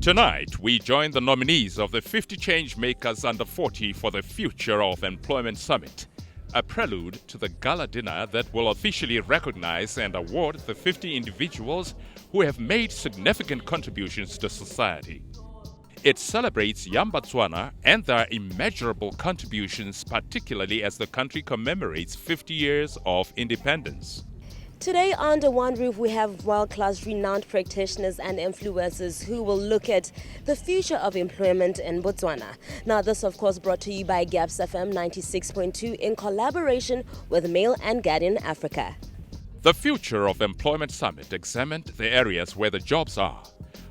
Tonight, we join the nominees of the 50 Change Makers Under 40 for the Future of Employment Summit, a prelude to the gala dinner that will officially recognize and award the 50 individuals who have made significant contributions to society. It celebrates young Batswana and their immeasurable contributions, particularly as the country commemorates 50 years of independence. Today, under one roof, we have world-class renowned practitioners and influencers who will look at the future of employment in Botswana. Now, this, of course, brought to you by Gabz-FM 96.2 in collaboration with Mail&Guardian Africa. The Future of Employment Summit examined the areas where the jobs are,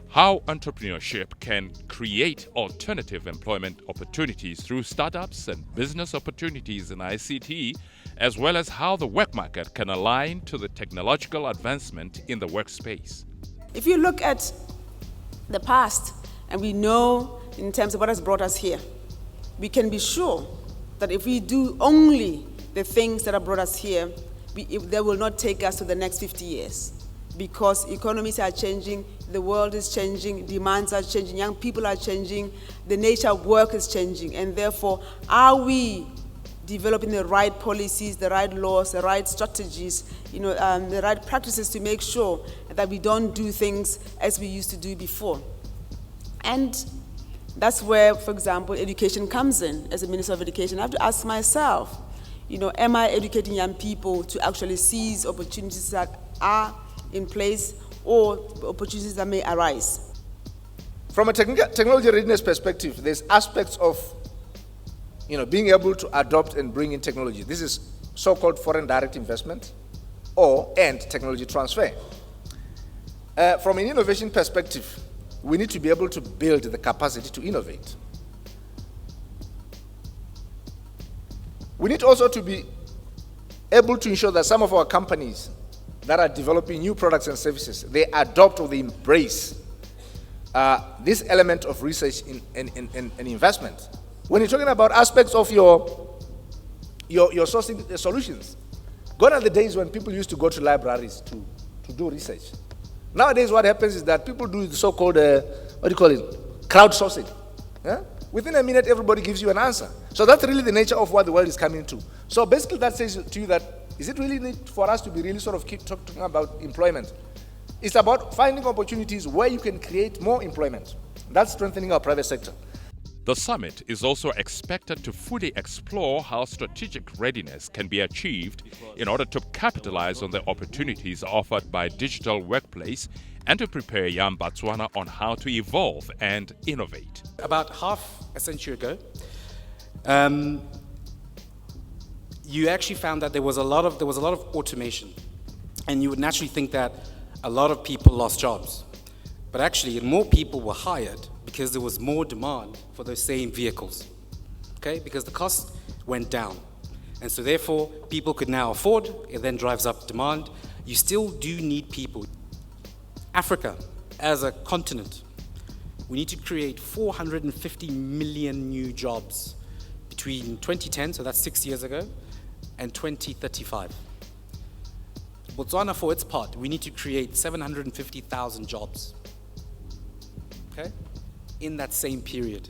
how entrepreneurship can create alternative employment opportunities through startups and business opportunities in ICT, as well as how the work market can align to the technological advancement in the workspace. If you look at the past, and we know in terms of what has brought us here, we can be sure that if we do only the things that have brought us here, they will not take us to the next 50 years. Because economies are changing, the world is changing, demands are changing, young people are changing, the nature of work is changing, and therefore, are we developing the right policies, the right laws, the right strategies, the right practices to make sure that we don't do things as we used to do before? And that's where, for example, education comes in. As a Minister of Education, I have to ask myself, am I educating young people to actually seize opportunities that are in place or opportunities that may arise? From a technology readiness perspective, there's aspects of being able to adopt and bring in technology. This is so-called foreign direct investment and technology transfer. From an innovation perspective, we need to be able to build the capacity to innovate. We need also to be able to ensure that some of our companies that are developing new products and services, they adopt or they embrace this element of research and investment. When you're talking about aspects of your sourcing solutions, gone are the days when people used to go to libraries to do research. Nowadays, what happens is that people do the so-called, crowdsourcing. Yeah? Within a minute, everybody gives you an answer. So that's really the nature of what the world is coming to. So basically, that says to you that, is it really need for us to be really sort of keep talking about employment? It's about finding opportunities where you can create more employment. That's strengthening our private sector. The summit is also expected to fully explore how strategic readiness can be achieved in order to capitalize on the opportunities offered by digital workplace and to prepare young Batswana on how to evolve and innovate. About half a century ago, you actually found that there was a lot of automation, and you would naturally think that a lot of people lost jobs. But actually, more people were hired because there was more demand for those same vehicles, okay? Because the cost went down. And so therefore, people could now afford, it then drives up demand. You still do need people. Africa, as a continent, we need to create 450 million new jobs between 2010, so that's 6 years ago, and 2035. Botswana, for its part, we need to create 750,000 jobs, okay, in that same period.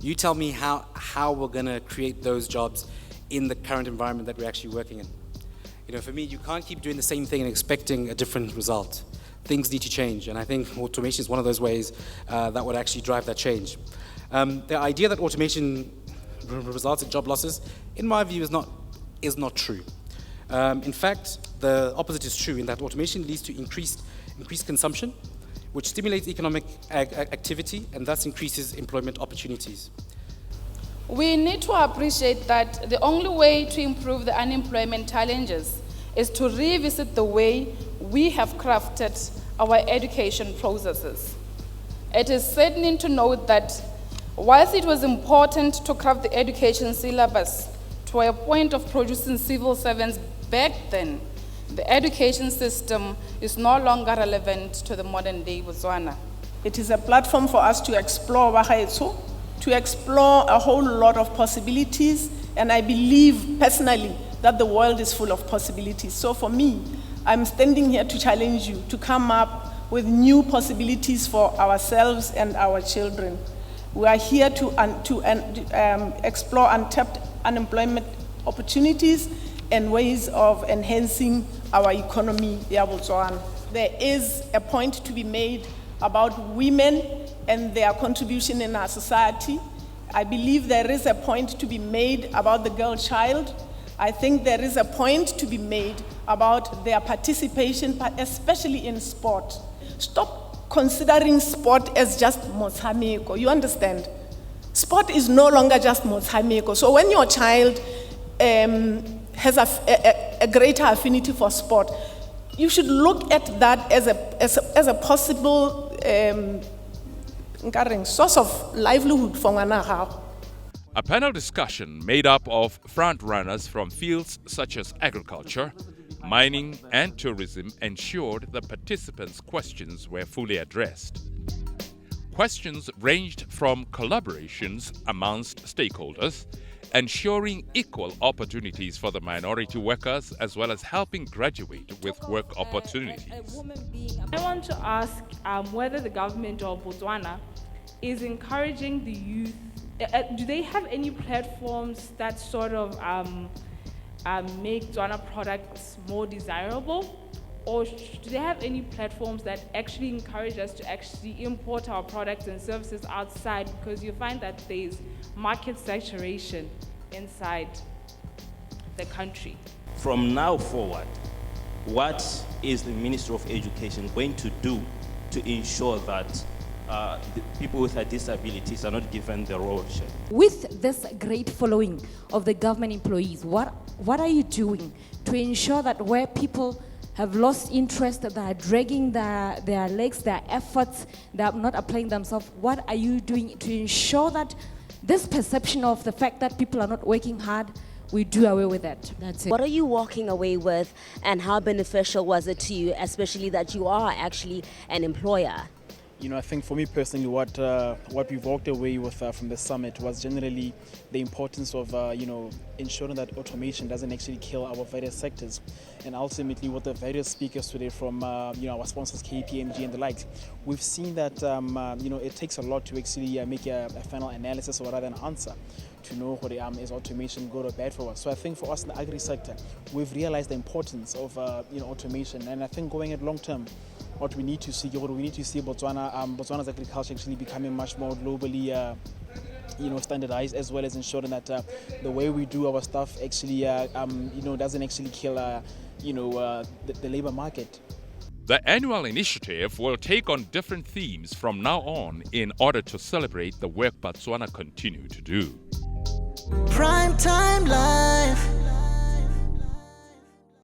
You tell me how we're going to create those jobs in the current environment that we're actually working in. For me, you can't keep doing the same thing and expecting a different result. Things need to change, and I think automation is one of those ways that would actually drive that change. The idea that automation results in job losses, in my view, is not true. In fact, the opposite is true in that automation leads to increased consumption, which stimulates economic activity and thus increases employment opportunities. We need to appreciate that the only way to improve the unemployment challenges is to revisit the way we have crafted our education processes. It is saddening to note that whilst it was important to craft the education syllabus to a point of producing civil servants back then, the education system is no longer relevant to the modern day Botswana. It is a platform for us to explore Wahaetso, to explore a whole lot of possibilities, and I believe personally that the world is full of possibilities. So for me, I'm standing here to challenge you to come up with new possibilities for ourselves and our children. We are here to explore untapped unemployment opportunities and ways of enhancing our economy ya Botswana. There is a point to be made about women and their contribution in our society. I believe there is a point to be made about the girl child. I think there is a point to be made about their participation, especially in sport. Stop considering sport as just motshameko. You understand? Sport is no longer just motshameko. So when your child has a greater affinity for sport, you should look at that as a possible source of livelihood for ngwana gago. A panel discussion made up of front-runners from fields such as agriculture, mining, and tourism ensured the participants' questions were fully addressed. Questions ranged from collaborations amongst stakeholders, ensuring equal opportunities for the minority workers, as well as helping graduate with work opportunities. I want to ask whether the government of Botswana is encouraging the youth. Do they have any platforms that sort of make Tswana products more desirable? Or do they have any platforms that actually encourage us to actually import our products and services outside? Because you find that there's market saturation inside the country. From now forward, what is the Ministry of Education going to do to ensure that the people with disabilities are not given the role share? With this great following of the government employees, what are you doing to ensure that where people have lost interest, that are dragging their legs, their efforts, they are not applying themselves, what are you doing to ensure that this perception of the fact that people are not working hard, we do away with that? That's it. What are you walking away with, and how beneficial was it to you, especially that you are actually an employer? You know, I think for me personally, what we walked away with from the summit was generally the importance of, ensuring that automation doesn't actually kill our various sectors. And ultimately, with the various speakers today from, our sponsors, KPMG and the likes, we've seen that, it takes a lot to actually make a final analysis or rather an answer to know what is automation good or bad for us. So I think for us in the agri sector, we've realized the importance of, automation. And I think going at long term, what we need to see Botswana's agriculture actually becoming much more globally, standardized, as well as ensuring that the way we do our stuff actually, doesn't actually kill, the labor market. The annual initiative will take on different themes from now on in order to celebrate the work Botswana continue to do.